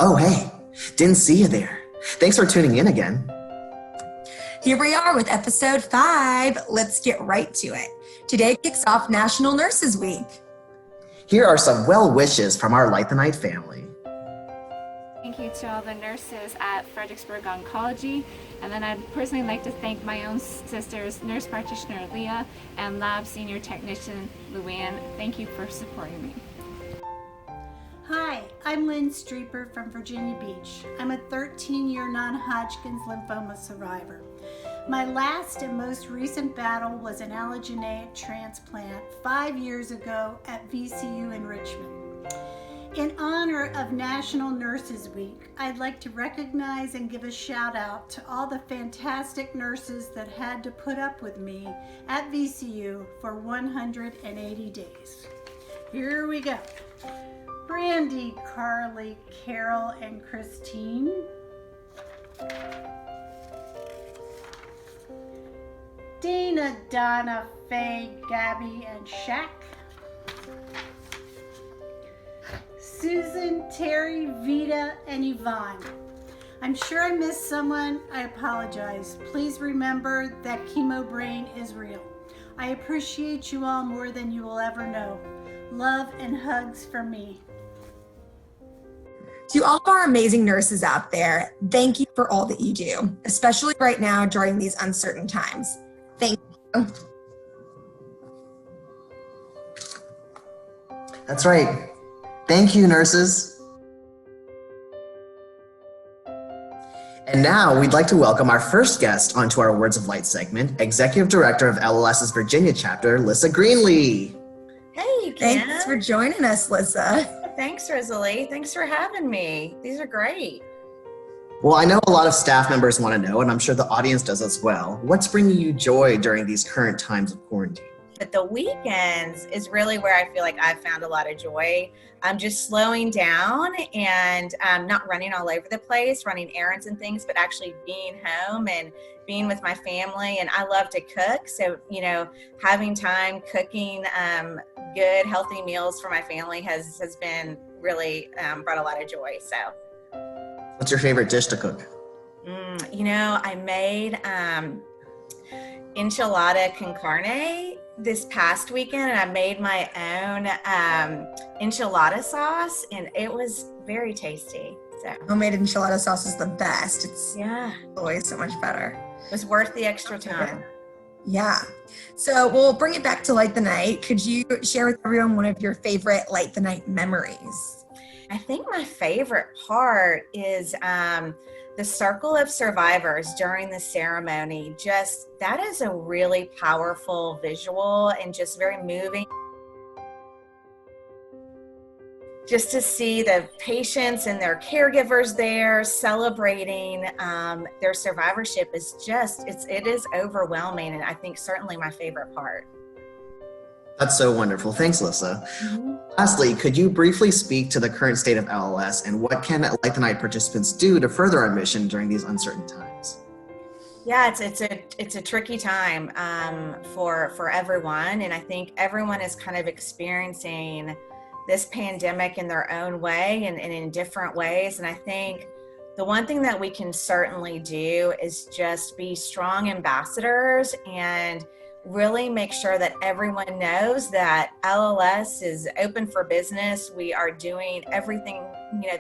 Oh, hey, didn't see you there. Thanks for tuning in again. Here we are with episode 5. Let's get right to it. Today kicks off National Nurses Week. Here are some well wishes from our Light the Night family. Thank you to all the nurses at Fredericksburg Oncology. And then I'd personally like to thank my own sisters, nurse practitioner Leah and lab senior technician Luann. Thank you for supporting me. Hi, I'm Lynn Streeper from Virginia Beach. I'm a 13-year non-Hodgkin's lymphoma survivor. My last and most recent battle was an allogeneic transplant 5 years ago at VCU in Richmond. In honor of National Nurses Week, I'd like to recognize and give a shout out to all the fantastic nurses that had to put up with me at VCU for 180 days. Here we go. Brandy, Carly, Carol, and Christine. Dana, Donna, Faye, Gabby, and Shaq. Susan, Terry, Vita, and Yvonne. I'm sure I missed someone. I apologize. Please remember that chemo brain is real. I appreciate you all more than you will ever know. Love and hugs from me. To all of our amazing nurses out there, thank you for all that you do, especially right now during these uncertain times. Thank you. That's right. Thank you, nurses. And now we'd like to welcome our first guest onto our Words of Light segment, Executive Director of LLS's Virginia chapter, Lissa Greenlee. Hey, Kim. Thanks for joining us, Lissa. Thanks, Rosalie. Thanks for having me. These are great. Well, I know a lot of staff members want to know, and I'm sure the audience does as well, what's bringing you joy during these current times of quarantine? But the weekends is really where I feel like I've found a lot of joy. I'm just slowing down and not running all over the place, running errands and things, but actually being home and being with my family. And I love to cook. So, having time cooking good, healthy meals for my family has been really brought a lot of joy. So. What's your favorite dish to cook? I made enchilada con carne this past weekend, and I made my own enchilada sauce, and it was very tasty. So Homemade enchilada sauce is the best. It's always so much better. It was worth the extra time. Yeah. So we'll bring it back to Light the Night. Could you share with everyone one of your favorite Light the Night memories? I think my favorite part is the circle of survivors during the ceremony. That is a really powerful visual and just very moving. Just to see the patients and their caregivers there celebrating their survivorship is it is overwhelming, and I think certainly my favorite part. That's so wonderful. Thanks, Lissa. Mm-hmm. Lastly, could you briefly speak to the current state of LLS and what can Light the Night participants do to further our mission during these uncertain times? Yeah, it's a tricky time for everyone, and I think everyone is kind of experiencing this pandemic in their own way and in different ways. And I think the one thing that we can certainly do is just be strong ambassadors and really make sure that everyone knows that LLS is open for business. We are doing everything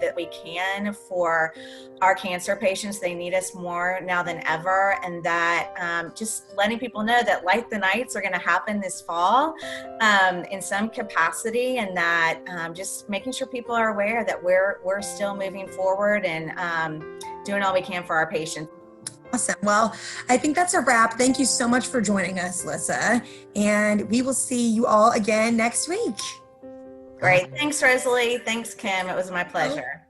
that we can for our cancer patients. They need us more now than ever, and that just letting people know that Light the Nights are going to happen this fall in some capacity, and that just making sure people are aware that we're still moving forward and doing all we can for our patients. Awesome. Well, I think that's a wrap. Thank you so much for joining us, Lissa. And we will see you all again next week. Great. Thanks, Rosalie. Thanks, Kim. It was my pleasure.